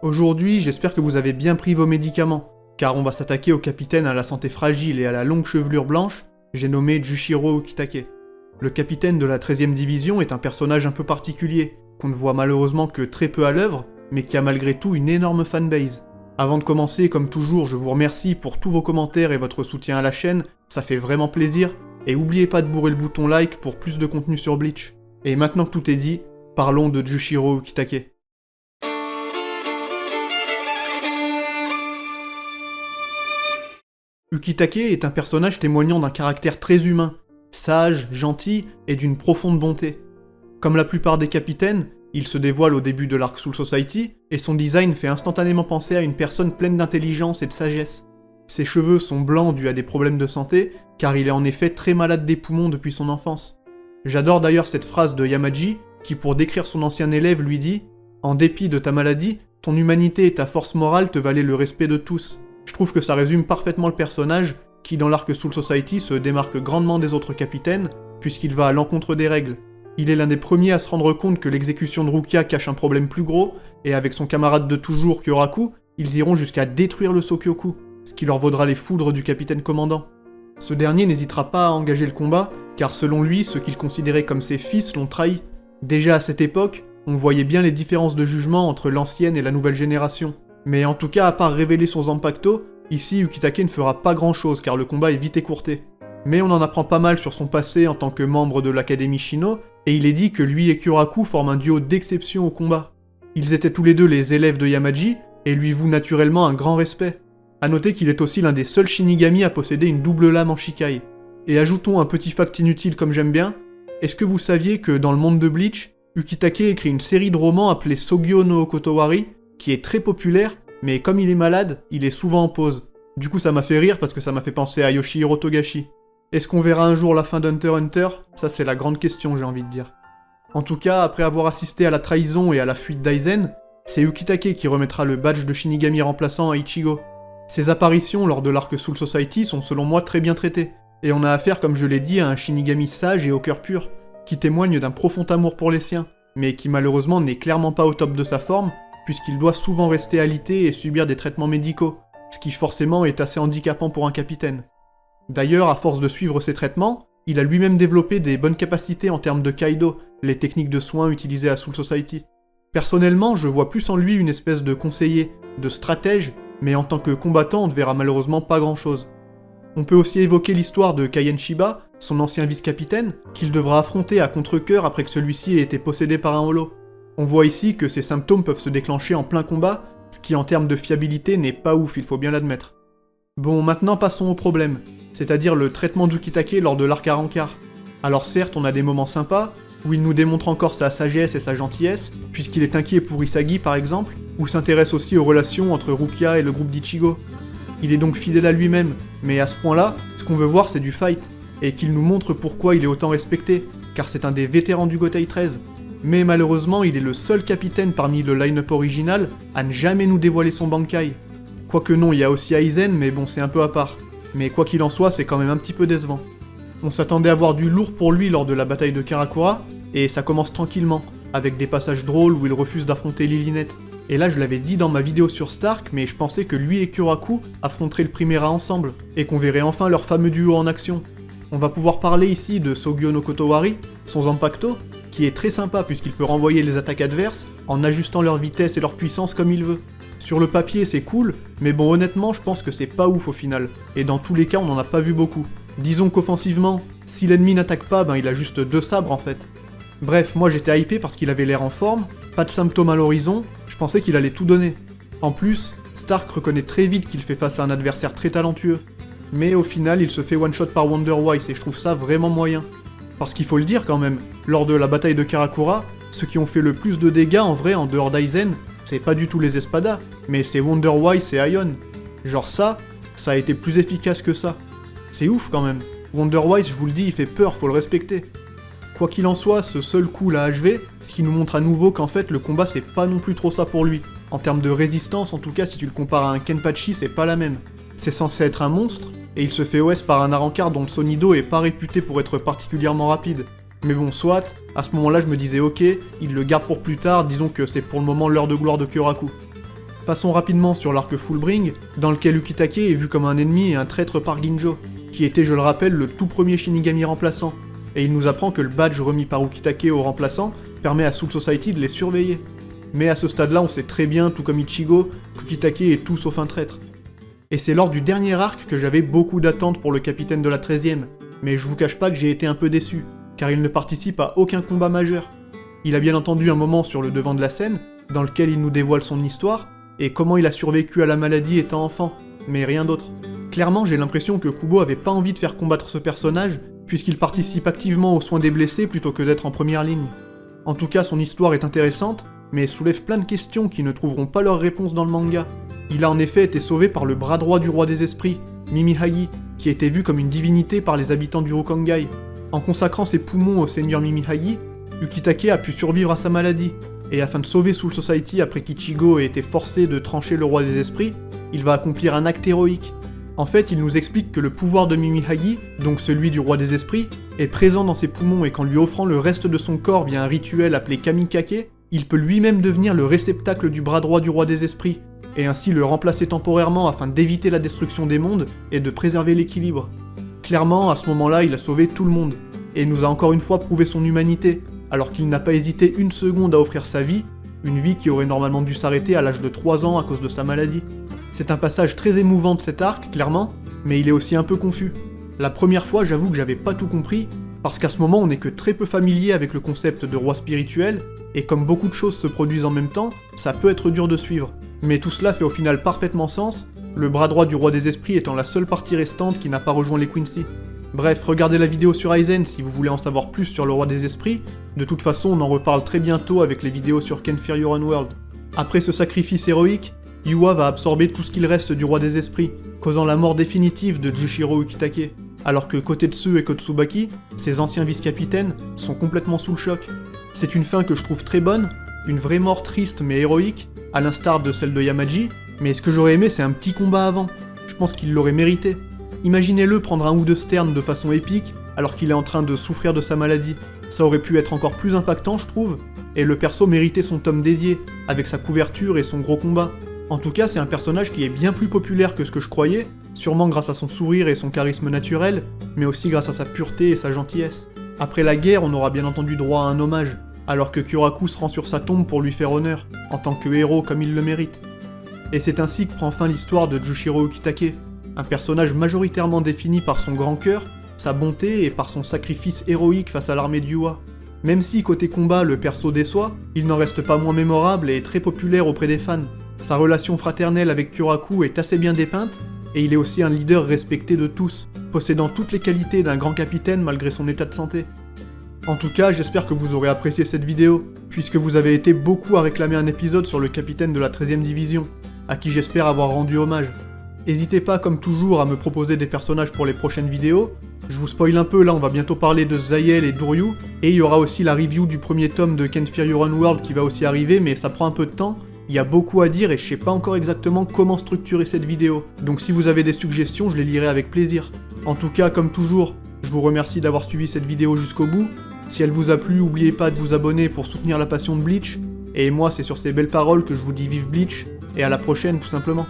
Aujourd'hui, j'espère que vous avez bien pris vos médicaments, car on va s'attaquer au capitaine à la santé fragile et à la longue chevelure blanche, j'ai nommé Jushiro Ukitake. Le capitaine de la 13e division est un personnage un peu particulier, qu'on ne voit malheureusement que très peu à l'œuvre, mais qui a malgré tout une énorme fanbase. Avant de commencer, comme toujours, je vous remercie pour tous vos commentaires et votre soutien à la chaîne, ça fait vraiment plaisir, et n'oubliez pas de bourrer le bouton like pour plus de contenu sur Bleach. Et maintenant que tout est dit, parlons de Jushiro Ukitake. Ukitake est un personnage témoignant d'un caractère très humain, sage, gentil et d'une profonde bonté. Comme la plupart des capitaines, il se dévoile au début de l'arc Soul Society, et son design fait instantanément penser à une personne pleine d'intelligence et de sagesse. Ses cheveux sont blancs dus à des problèmes de santé, car il est en effet très malade des poumons depuis son enfance. J'adore d'ailleurs cette phrase de Yamaji, qui pour décrire son ancien élève lui dit « En dépit de ta maladie, ton humanité et ta force morale te valaient le respect de tous ». Je trouve que ça résume parfaitement le personnage, qui dans l'arc Soul Society se démarque grandement des autres capitaines, puisqu'il va à l'encontre des règles. Il est l'un des premiers à se rendre compte que l'exécution de Rukia cache un problème plus gros, et avec son camarade de toujours Kyoraku, ils iront jusqu'à détruire le Sokyoku, ce qui leur vaudra les foudres du capitaine commandant. Ce dernier n'hésitera pas à engager le combat, car selon lui, ceux qu'il considérait comme ses fils l'ont trahi. Déjà à cette époque, on voyait bien les différences de jugement entre l'ancienne et la nouvelle génération. Mais en tout cas, à part révéler son Zanpakuto, ici Ukitake ne fera pas grand chose car le combat est vite écourté. Mais on en apprend pas mal sur son passé en tant que membre de l'Académie Shino, et il est dit que lui et Kyoraku forment un duo d'exception au combat. Ils étaient tous les deux les élèves de Yamaji, et lui vouent naturellement un grand respect. A noter qu'il est aussi l'un des seuls Shinigami à posséder une double lame en Shikai. Et ajoutons un petit fact inutile comme j'aime bien, est-ce que vous saviez que dans le monde de Bleach, Ukitake écrit une série de romans appelée Sogyo no Okotowari, qui est très populaire, mais comme il est malade, il est souvent en pause. Du coup ça m'a fait rire parce que ça m'a fait penser à Yoshihiro Togashi. Est-ce qu'on verra un jour la fin d'Hunter x Hunter? Ça c'est la grande question, j'ai envie de dire. En tout cas, après avoir assisté à la trahison et à la fuite d'Aizen, c'est Ukitake qui remettra le badge de Shinigami remplaçant à Ichigo. Ses apparitions lors de l'arc Soul Society sont selon moi très bien traitées, et on a affaire, comme je l'ai dit, à un Shinigami sage et au cœur pur, qui témoigne d'un profond amour pour les siens, mais qui malheureusement n'est clairement pas au top de sa forme, puisqu'il doit souvent rester alité et subir des traitements médicaux, ce qui forcément est assez handicapant pour un capitaine. D'ailleurs, à force de suivre ces traitements, il a lui-même développé des bonnes capacités en termes de Kaido, les techniques de soins utilisées à Soul Society. Personnellement, je vois plus en lui une espèce de conseiller, de stratège, mais en tant que combattant, on ne verra malheureusement pas grand-chose. On peut aussi évoquer l'histoire de Kaien Shiba, son ancien vice-capitaine, qu'il devra affronter à contre-cœur après que celui-ci ait été possédé par un holo. On voit ici que ces symptômes peuvent se déclencher en plein combat, ce qui en termes de fiabilité n'est pas ouf, il faut bien l'admettre. Bon, maintenant passons au problème, c'est-à-dire le traitement d'Ukitake lors de l'arc à Rancard. Alors certes, on a des moments sympas, où il nous démontre encore sa sagesse et sa gentillesse, puisqu'il est inquiet pour Isagi par exemple, ou s'intéresse aussi aux relations entre Rukia et le groupe d'Ichigo. Il est donc fidèle à lui-même, mais à ce point-là, ce qu'on veut voir c'est du fight, et qu'il nous montre pourquoi il est autant respecté, car c'est un des vétérans du Gotei 13. Mais malheureusement, il est le seul capitaine parmi le line-up original à ne jamais nous dévoiler son Bankai. Quoique non, il y a aussi Aizen, mais bon, c'est un peu à part. Mais quoi qu'il en soit, c'est quand même un petit peu décevant. On s'attendait à voir du lourd pour lui lors de la bataille de Karakura, et ça commence tranquillement, avec des passages drôles où il refuse d'affronter Lilinette. Et là, je l'avais dit dans ma vidéo sur Stark, mais je pensais que lui et Kyoraku affronteraient le Primera ensemble, et qu'on verrait enfin leur fameux duo en action. On va pouvoir parler ici de Sogyo no Kotowari, son Zanpakuto, qui est très sympa puisqu'il peut renvoyer les attaques adverses en ajustant leur vitesse et leur puissance comme il veut. Sur le papier c'est cool, mais bon honnêtement je pense que c'est pas ouf au final, et dans tous les cas on n'en a pas vu beaucoup. Disons qu'offensivement, si l'ennemi n'attaque pas, ben il a juste 2 sabres en fait. Bref, moi j'étais hypé parce qu'il avait l'air en forme, pas de symptômes à l'horizon, je pensais qu'il allait tout donner. En plus, Stark reconnaît très vite qu'il fait face à un adversaire très talentueux. Mais au final il se fait one-shot par Wonder Wise et je trouve ça vraiment moyen. Parce qu'il faut le dire quand même, lors de la bataille de Karakura, ceux qui ont fait le plus de dégâts en vrai en dehors d'Aizen, c'est pas du tout les Espada, mais c'est Wonder Wise et Aion. Genre ça a été plus efficace que ça. C'est ouf quand même. Wonder Wise, je vous le dis, il fait peur, faut le respecter. Quoi qu'il en soit, ce seul coup la HV, ce qui nous montre à nouveau qu'en fait le combat c'est pas non plus trop ça pour lui. En termes de résistance, en tout cas si tu le compares à un Kenpachi, c'est pas la même. C'est censé être un monstre, et il se fait OS par un Arrancar dont le Sonido est pas réputé pour être particulièrement rapide. Mais bon, soit, à ce moment-là je me disais ok, il le garde pour plus tard, disons que c'est pour le moment l'heure de gloire de Kyoraku. Passons rapidement sur l'arc Fullbring, dans lequel Ukitake est vu comme un ennemi et un traître par Ginjo, qui était, je le rappelle, le tout premier Shinigami remplaçant, et il nous apprend que le badge remis par Ukitake aux remplaçants permet à Soul Society de les surveiller. Mais à ce stade-là, on sait très bien, tout comme Ichigo, qu'Ukitake est tout sauf un traître. Et c'est lors du dernier arc que j'avais beaucoup d'attentes pour le capitaine de la 13e, mais je vous cache pas que j'ai été un peu déçu, car il ne participe à aucun combat majeur. Il a bien entendu un moment sur le devant de la scène, dans lequel il nous dévoile son histoire, et comment il a survécu à la maladie étant enfant, mais rien d'autre. Clairement, j'ai l'impression que Kubo avait pas envie de faire combattre ce personnage, puisqu'il participe activement aux soins des blessés plutôt que d'être en première ligne. En tout cas, son histoire est intéressante, mais soulève plein de questions qui ne trouveront pas leur réponse dans le manga. Il a en effet été sauvé par le bras droit du roi des esprits, Mimihagi, qui était vu comme une divinité par les habitants du Rukongai. En consacrant ses poumons au seigneur Mimihagi, Ukitake a pu survivre à sa maladie, et afin de sauver Soul Society après qu'Ichigo ait été forcé de trancher le roi des esprits, il va accomplir un acte héroïque. En fait, il nous explique que le pouvoir de Mimihagi, donc celui du roi des esprits, est présent dans ses poumons et qu'en lui offrant le reste de son corps via un rituel appelé Kamikake, il peut lui-même devenir le réceptacle du bras droit du roi des esprits, et ainsi le remplacer temporairement afin d'éviter la destruction des mondes et de préserver l'équilibre. Clairement, à ce moment-là, il a sauvé tout le monde, et nous a encore une fois prouvé son humanité, alors qu'il n'a pas hésité une seconde à offrir sa vie, une vie qui aurait normalement dû s'arrêter à l'âge de 3 ans à cause de sa maladie. C'est un passage très émouvant de cet arc, clairement, mais il est aussi un peu confus. La première fois, j'avoue que j'avais pas tout compris, parce qu'à ce moment on n'est que très peu familier avec le concept de roi spirituel, et comme beaucoup de choses se produisent en même temps, ça peut être dur de suivre. Mais tout cela fait au final parfaitement sens, le bras droit du roi des esprits étant la seule partie restante qui n'a pas rejoint les Quincy. Bref, regardez la vidéo sur Aizen si vous voulez en savoir plus sur le roi des esprits, de toute façon on en reparle très bientôt avec les vidéos sur Ken Fear Your Own World. Après ce sacrifice héroïque, Yuwa va absorber tout ce qu'il reste du roi des esprits, causant la mort définitive de Jushiro Ukitake, alors que Kotetsu et Kotsubaki, ses anciens vice-capitaines, sont complètement sous le choc. C'est une fin que je trouve très bonne, une vraie mort triste mais héroïque, à l'instar de celle de Yamaji, mais ce que j'aurais aimé c'est un petit combat avant, je pense qu'il l'aurait mérité. Imaginez-le prendre un ou deux sternes de façon épique, alors qu'il est en train de souffrir de sa maladie, ça aurait pu être encore plus impactant je trouve, et le perso méritait son tome dédié, avec sa couverture et son gros combat. En tout cas, c'est un personnage qui est bien plus populaire que ce que je croyais, sûrement grâce à son sourire et son charisme naturel, mais aussi grâce à sa pureté et sa gentillesse. Après la guerre, on aura bien entendu droit à un hommage, alors que Kyoraku se rend sur sa tombe pour lui faire honneur, en tant que héros comme il le mérite. Et c'est ainsi que prend fin l'histoire de Jushiro Ukitake, un personnage majoritairement défini par son grand cœur, sa bonté et par son sacrifice héroïque face à l'armée de Yuwa. Même si côté combat le perso déçoit, il n'en reste pas moins mémorable et très populaire auprès des fans. Sa relation fraternelle avec Kyoraku est assez bien dépeinte, et il est aussi un leader respecté de tous, possédant toutes les qualités d'un grand capitaine malgré son état de santé. En tout cas, j'espère que vous aurez apprécié cette vidéo, puisque vous avez été beaucoup à réclamer un épisode sur le capitaine de la 13e division, à qui j'espère avoir rendu hommage. N'hésitez pas comme toujours à me proposer des personnages pour les prochaines vidéos. Je vous spoil un peu, là on va bientôt parler de Zayel et Duryu, et il y aura aussi la review du premier tome de Ken Fear Your Own World qui va aussi arriver, mais ça prend un peu de temps. Il y a beaucoup à dire et je sais pas encore exactement comment structurer cette vidéo, donc si vous avez des suggestions, je les lirai avec plaisir. En tout cas, comme toujours, je vous remercie d'avoir suivi cette vidéo jusqu'au bout. Si elle vous a plu, n'oubliez pas de vous abonner pour soutenir la passion de Bleach, et moi c'est sur ces belles paroles que je vous dis vive Bleach, et à la prochaine tout simplement.